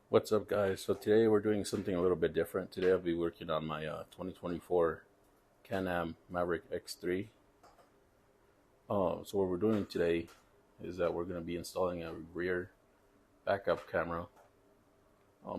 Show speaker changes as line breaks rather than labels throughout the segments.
What's up, guys? So today we're doing something a little bit different. Today I'll be working on my 2024 Can-Am Maverick X3. So what we're doing today is that we're going to be installing a rear backup camera.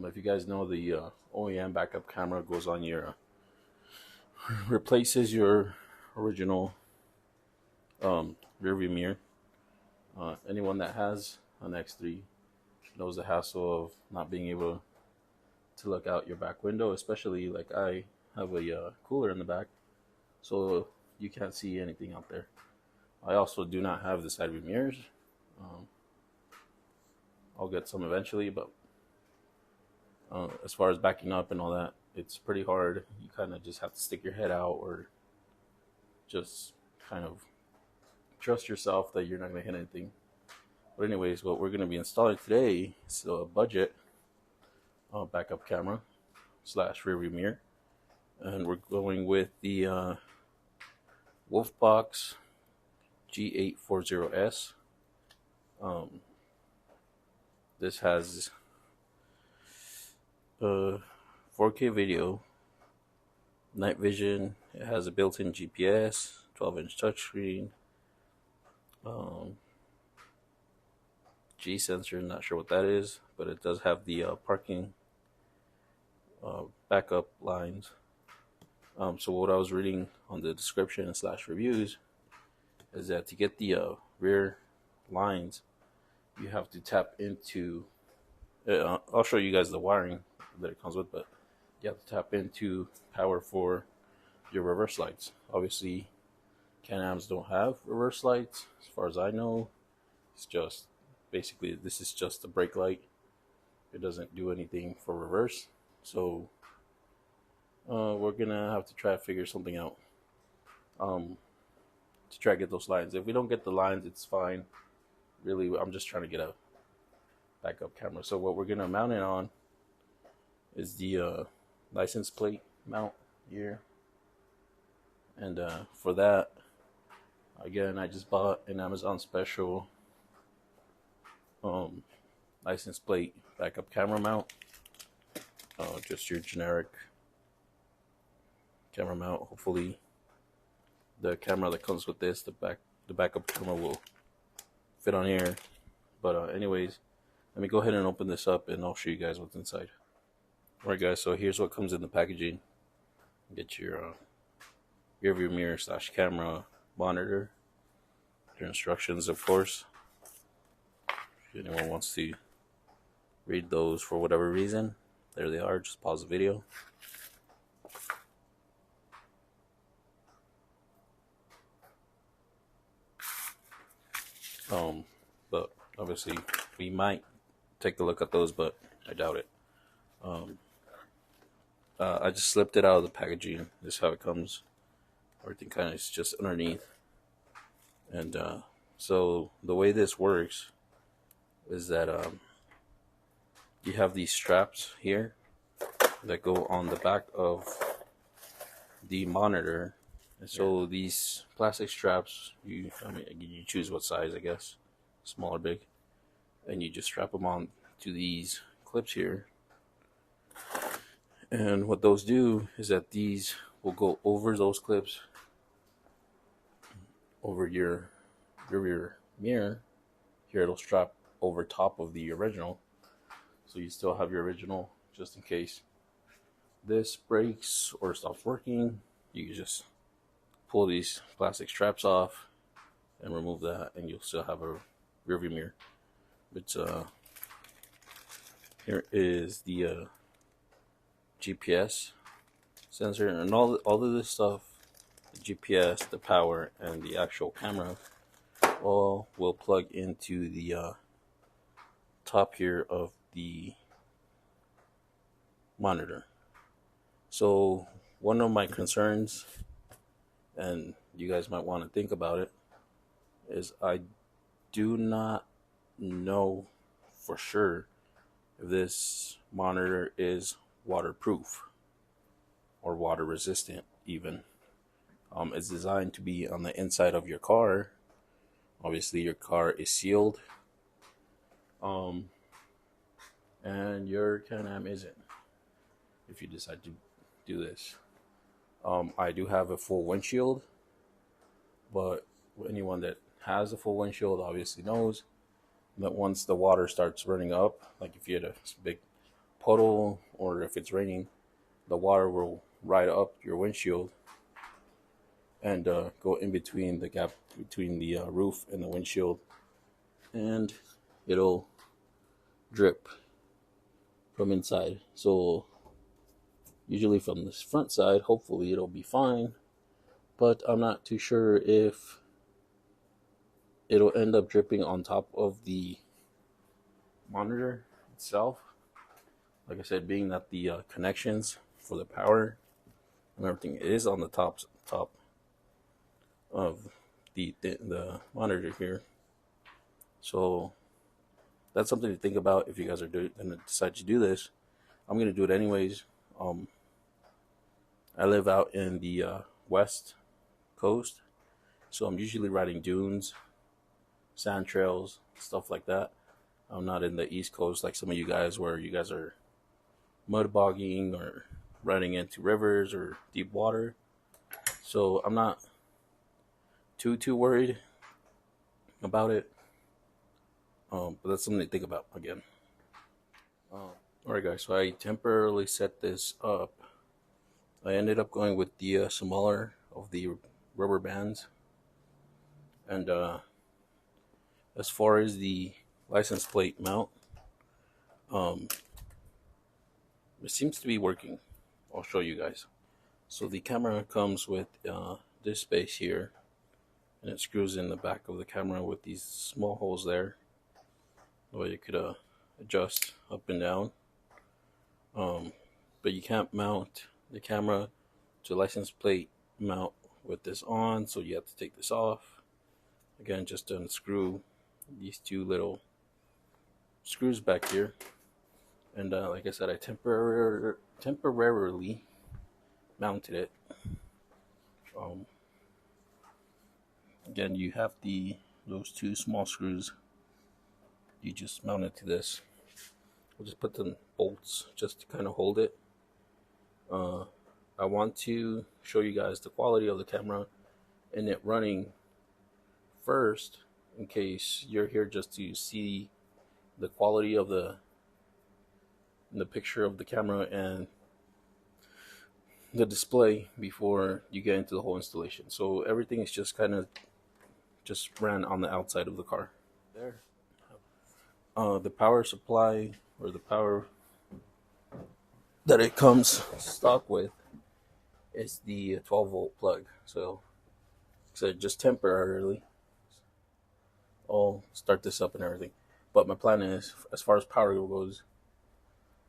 If you guys know, the OEM backup camera goes on your replaces your original rear view mirror. Anyone that has an X3 knows the hassle of not being able to look out your back window, especially like I have a cooler in the back, so you can't see anything out there. I also do not have the side view mirrors. Um, I'll get some eventually, but as far as backing up and all that, it's pretty hard. You kind of just have to stick your head out or just kind of trust yourself that you're not going to hit anything. But anyways, what we're going to be installing today is a budget backup camera slash rear view mirror, and we're going with the Wolfbox G840S. This has 4K video, night vision. It has a built-in GPS, 12-inch touchscreen, G sensor. Not sure what that is, but it does have the parking backup lines. So what I was reading on the description slash reviews is that to get the rear lines, you have to tap into. I'll show you guys the wiring that it comes with, but you have to tap into power for your reverse lights. Obviously, Can-Ams don't have reverse lights, as far as I know. It's just basically this is just a brake light. It doesn't do anything for reverse, so we're gonna have to try to figure something out to try to get those lines. If we don't get the lines, it's fine. Really, I'm just trying to get a backup camera. So what we're gonna mount it on is the license plate mount here, and for that, again, I just bought an Amazon special license plate backup camera mount. Just your generic camera mount. Hopefully the camera that comes with this, the backup camera, will fit on here. But anyways, let me go ahead and open this up and I'll show you guys what's inside. Alright guys, so here's what comes in the packaging. Get your rear view mirror slash camera monitor, your instructions, of course. If anyone wants to read those for whatever reason, there they are. Just pause the video. But obviously we might take a look at those, but I doubt it. I just slipped it out of the packaging. This is how it comes. Everything kind of is just underneath. And so the way this works is that you have these straps here that go on the back of the monitor. And so these plastic straps, you choose what size, I guess, small or big, and you just strap them on to these clips here. And what those do is that these will go over those clips, over your rear mirror. Here it'll strap over top of the original, so you still have your original just in case this breaks or stops working. You can just pull these plastic straps off and remove that, and you'll still have a rear view mirror. But here is the GPS sensor, and all of this stuff, the GPS, the power, and the actual camera, all will plug into the top here of the monitor. So one of my concerns, and you guys might want to think about it, is I do not know for sure if this monitor is waterproof or water resistant even. It's designed to be on the inside of your car. Obviously your car is sealed, and your Can-Am isn't, if you decide to do this. I do have a full windshield, but anyone that has a full windshield obviously knows that once the water starts running up, like if you had a big puddle or if it's raining, the water will ride up your windshield and go in between the gap between the roof and the windshield, and it'll drip from inside. So usually from this front side, hopefully it'll be fine, but I'm not too sure if it'll end up dripping on top of the monitor itself. Like I said, being that the connections for the power and everything is on the top of the monitor here, so that's something to think about if you guys are going to decide to do this. I'm going to do it anyways. I live out in the west coast, so I'm usually riding dunes, sand trails, stuff like that. I'm not in the east coast like some of you guys, where you guys are mud bogging or running into rivers or deep water. So I'm not too worried about it. But that's something to think about again. Alright guys, so I temporarily set this up. I ended up going with the smaller of the rubber bands. And as far as the license plate mount, it seems to be working. I'll show you guys. So the camera comes with this space here, and it screws in the back of the camera with these small holes there, where you could adjust up and down. But you can't mount the camera to license plate mount with this on, so you have to take this off. Again, just to unscrew these two little screws back here. And like I said, I temporarily mounted it. Again, you have those two small screws. You just mount it to this. We'll just put the bolts just to kind of hold it. I want to show you guys the quality of the camera and it running first, in case you're here just to see the quality of the picture of the camera and the display before you get into the whole installation. So everything is just kind of just ran on the outside of the car there. The power supply, or the power that it comes stock with, is the 12-volt plug. So just temporarily I'll start this up and everything, but my plan is, as far as power goes,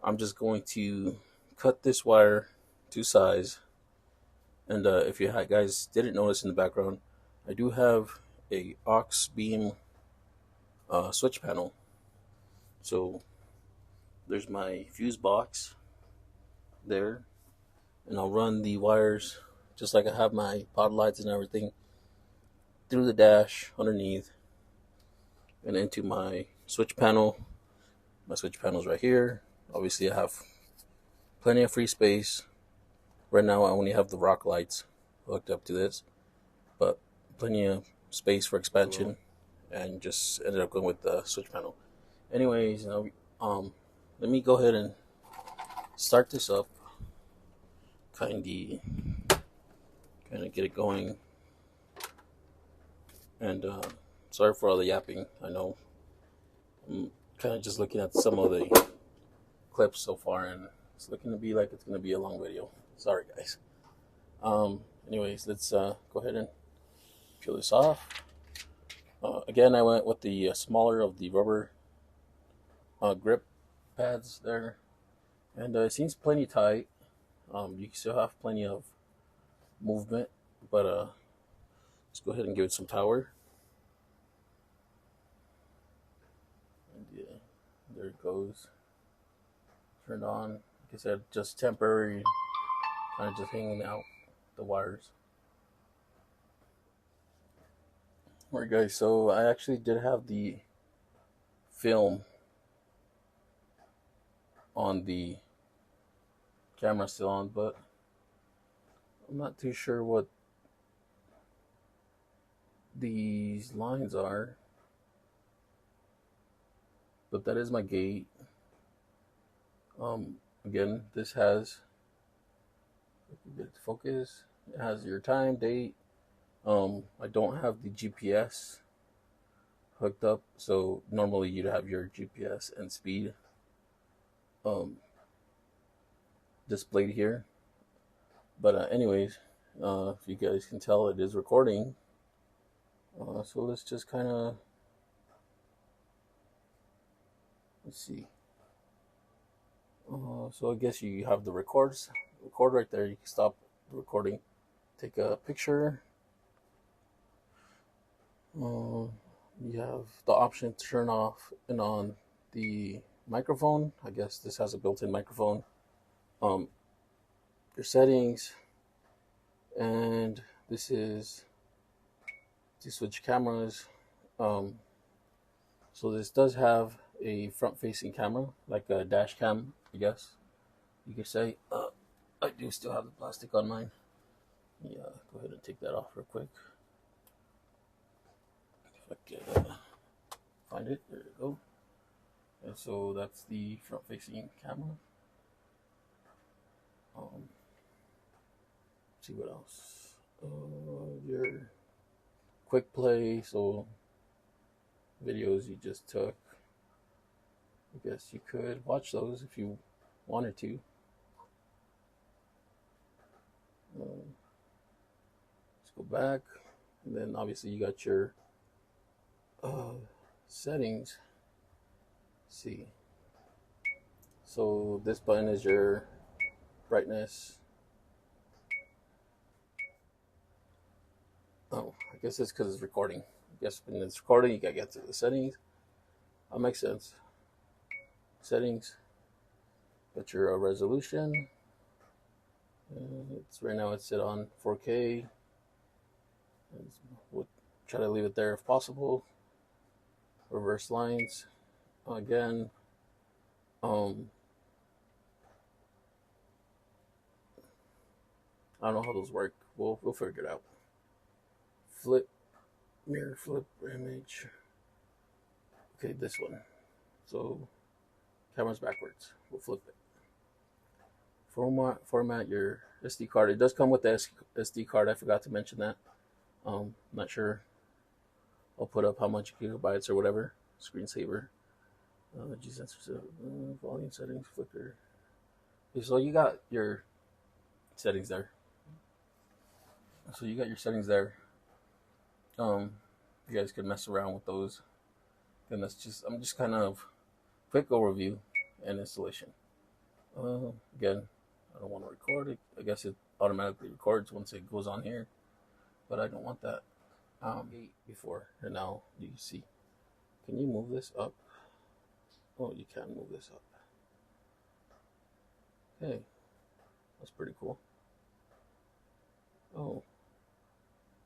I'm just going to cut this wire to size. And if you guys didn't notice in the background, I do have a aux beam switch panel. So there's my fuse box there, and I'll run the wires just like I have my pod lights and everything through the dash underneath and into my switch panel. My switch panel's right here. Obviously I have plenty of free space. Right now I only have the rock lights hooked up to this, but plenty of space for expansion, and just ended up going with the switch panel. Anyways, let me go ahead and start this up, kind of get it going. And sorry for all the yapping. I know I'm kind of just looking at some of the clips so far, and it's looking to be like it's going to be a long video. Sorry guys. Anyways, let's go ahead and peel this off. Again, I went with the smaller of the rubber grip pads there, and it seems plenty tight. You still have plenty of movement, but let's go ahead and give it some power. And yeah, there it goes. Turned on. Like I said, just temporary, kind of just hanging out the wires. Alright guys, so I actually did have the film on the camera still on, but I'm not too sure what these lines are. But that is my gate. Again, this has, focus. It has your time, date. I don't have the GPS hooked up, so normally you'd have your GPS and speed displayed here. But anyways, if you guys can tell, it is recording. So let's just kind of, let's see. So I guess you have the record right there. You can stop the recording, take a picture. You have the option to turn off and on the microphone. I guess this has a built-in microphone. Your settings, and this is to switch cameras. So this does have a front-facing camera, like a dash cam, I guess you could say. I do still have the plastic on mine. Yeah, go ahead and take that off real quick. If I can find it, there you go. And so that's the front-facing camera. See what else? Your quick play, so videos you just took. I guess you could watch those if you wanted to. Let's go back, and then obviously you got your settings. Let's see, so this button is your brightness. Oh, I guess it's because it's recording. I guess when it's recording, you gotta get to the settings. That makes sense. Settings. Got your resolution. It's right now it's set on 4K. We'll try to leave it there if possible. Reverse lines. Again. I don't know how those work. We'll figure it out. Flip, mirror flip image. Okay, this one. So camera's backwards. We'll flip it. Format your SD card. It does come with the SD card. I forgot to mention that. Not sure. I'll put up how much gigabytes or whatever. Screensaver. G-sensor, volume settings, flicker. Okay, so you got your settings there. You guys can mess around with those. And I'm just kind of quick overview and installation. Again, I don't want to record it. I guess it automatically records once it goes on here, but I don't want that. Before, and now you see. Can you move this up? Oh, you can move this up. Okay, that's pretty cool. Oh,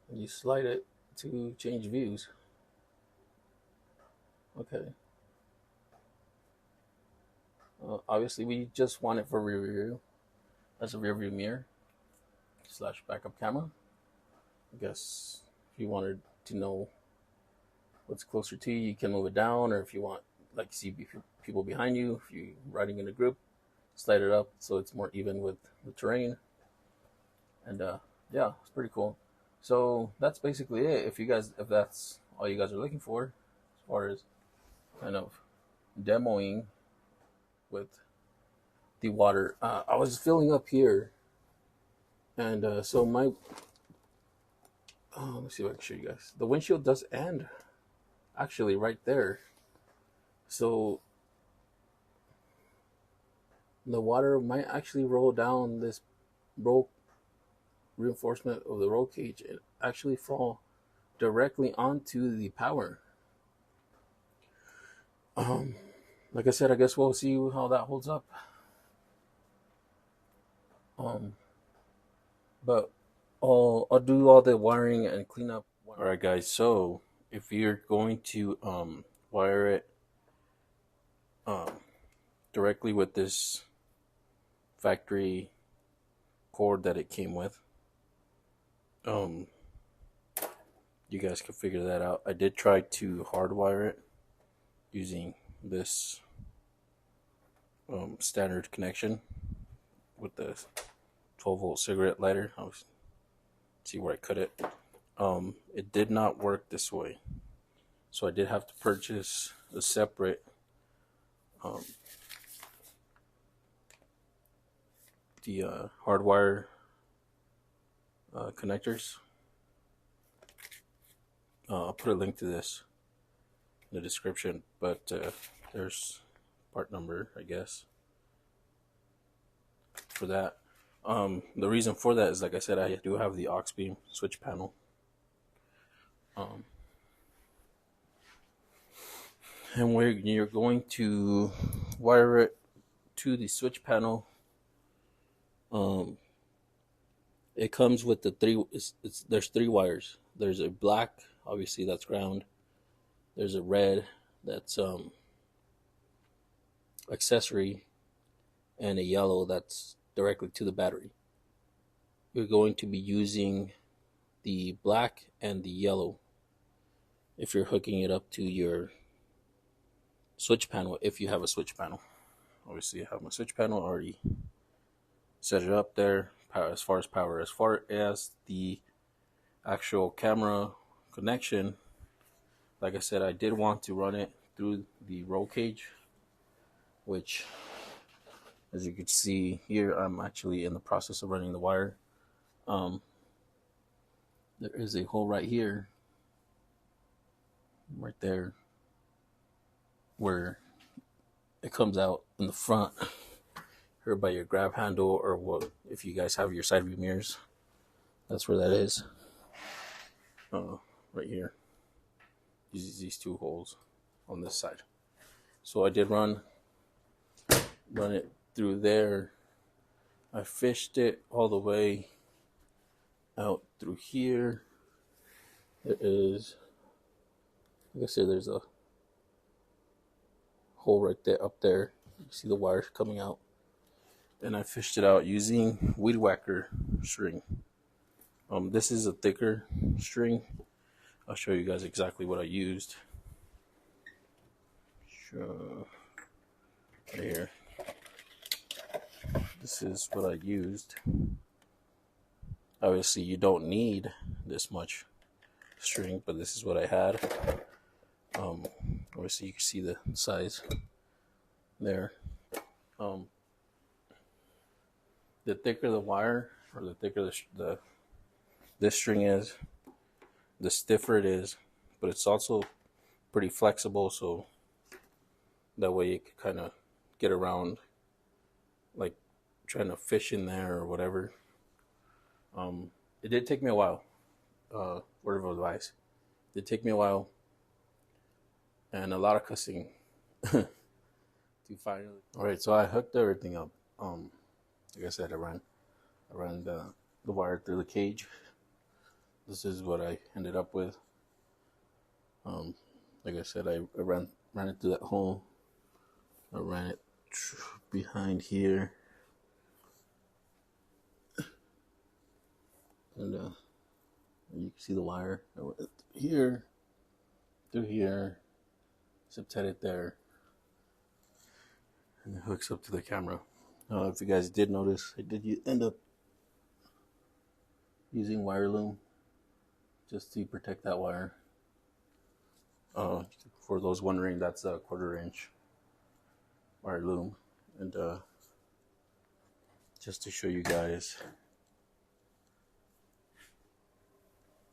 and you slide it to change views. Okay. Obviously, we just want it for rear view. That's a rear view mirror / backup camera. I guess if you wanted to know what's closer to you, you can move it down, or if you want, like, see people behind you, if you're riding in a group, slide it up so it's more even with the terrain. And yeah, it's pretty cool. So that's basically it. If that's all you guys are looking for, as far as kind of demoing with the water. I was filling up here, and so my let's see if I can show you guys. The windshield does end actually right there, so the water might actually roll down this roll reinforcement of the roll cage and actually fall directly onto the power. Like I said, I guess we'll see how that holds up. But I'll do all the wiring and clean up. All right, guys. So if you're going to wire it directly with this factory cord that it came with. You guys can figure that out. I did try to hardwire it using this standard connection with the 12-volt cigarette lighter. I'll see where I cut it. It did not work this way, so I did have to purchase a separate hardwire connectors. I'll put a link to this in the description, but there's part number, I guess, for that. The reason for that is, like I said, I do have the aux beam switch panel. And when you're going to wire it to the switch panel, it comes with the there's three wires. There's a black, obviously that's ground. There's a red, that's accessory, and a yellow that's directly to the battery. You're going to be using the black and the yellow if you're hooking it up to your switch panel, if you have a switch panel. Obviously I have my switch panel already set it up there. As far as the actual camera connection, like I said, I did want to run it through the roll cage, which, as you can see here, I'm actually in the process of running the wire. There is a hole right here, right there, where it comes out in the front here by your grab handle, or what, if you guys have your side view mirrors, that's where that is. Right here, these two holes on this side. So I did run it through there. I fished it all the way out through here. There is, like I said, there's a hole right there, up there. You see the wires coming out. And I fished it out using weed whacker string. This is a thicker string. I'll show you guys exactly what I used. Right here. This is what I used. Obviously, you don't need this much string, but this is what I had. Obviously, you can see the size there. The thicker the wire, or the thicker this string is, the stiffer it is, but it's also pretty flexible, so that way you can kind of get around, like trying to fish in there or whatever. It did take me a while. Word of advice. It did take me a while and a lot of cussing to finally. All right, so I hooked everything up. Like I said, I ran the wire through the cage. This is what I ended up with. Like I said, I ran it through that hole. I ran it behind here, and you can see the wire. I went here, through here, zip-tied it there, and it hooks up to the camera. If you guys did notice, I did end up using wire loom just to protect that wire. For those wondering, that's a 1/4 inch wire loom, and just to show you guys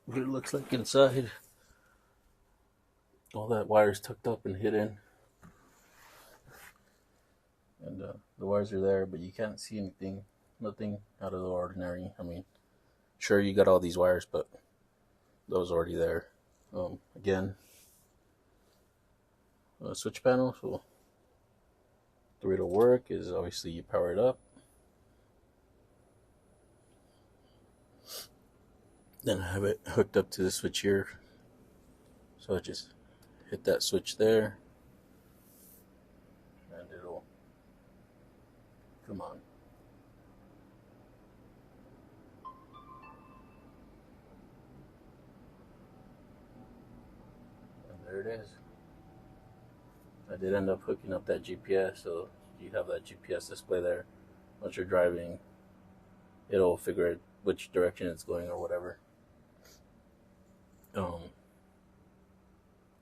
what it looks like inside. All that wire is tucked up and hidden, and the wires are there, but you can't see anything, nothing out of the ordinary. I mean, sure, you got all these wires, but those are already there. Again, switch panel, so the way it'll work is obviously you power it up, then I have it hooked up to the switch here, so I just hit that switch there, and it'll Come on. And there it is. I did end up hooking up that GPS, so you have that GPS display there. Once you're driving, it'll figure out which direction it's going or whatever. Um,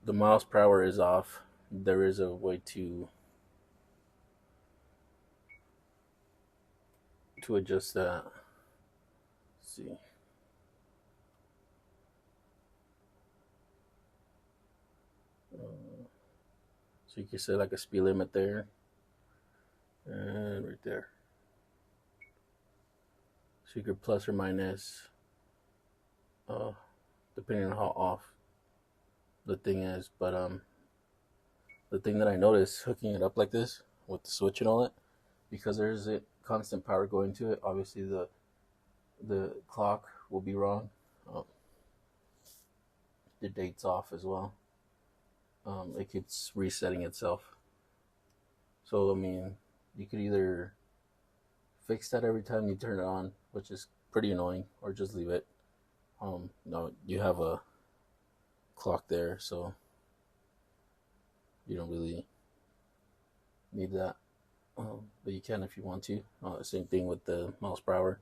the miles per hour is off. There is a way to adjust that. Let's see. So you can set like a speed limit there, and right there. So you could plus or minus, depending on how off the thing is. But the thing that I noticed hooking it up like this with the switch and all that, because there's a constant power going to it, obviously the clock will be wrong. The date's off as well. It keeps resetting itself. So I mean, you could either fix that every time you turn it on, which is pretty annoying, or just leave it. No, you have a clock there, so you don't really need that. But you can if you want to. Same thing with the miles per hour.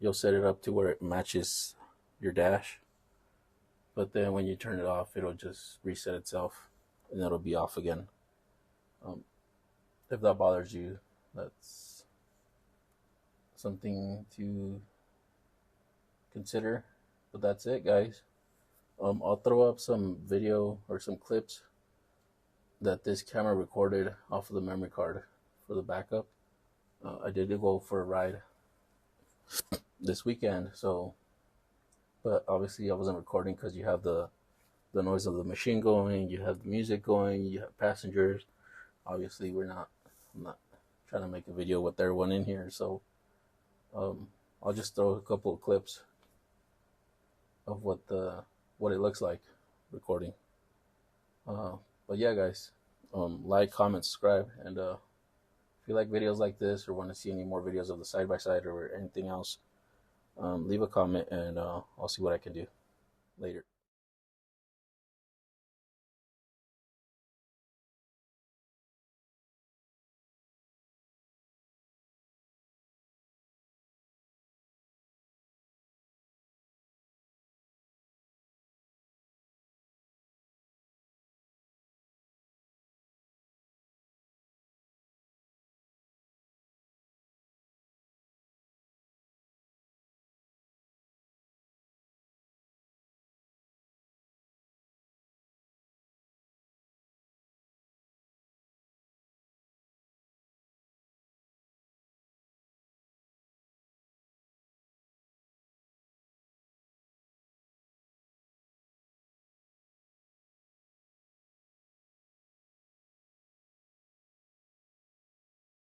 You'll set it up to where it matches your dash, but then when you turn it off, it'll just reset itself, and it'll be off again. If that bothers you, that's something to consider. But that's it, guys. I'll throw up some video or some clips that this camera recorded off of the memory card for the backup. I did go for a ride this weekend, but obviously I wasn't recording because you have the noise of the machine going, you have the music going, you have passengers. Obviously I'm not trying to make a video with everyone in here, so I'll just throw a couple of clips of what it looks like recording. But yeah, guys, like, comment, subscribe, and if you like videos like this or want to see any more videos of the side-by-side or anything else, leave a comment, and I'll see what I can do. Later.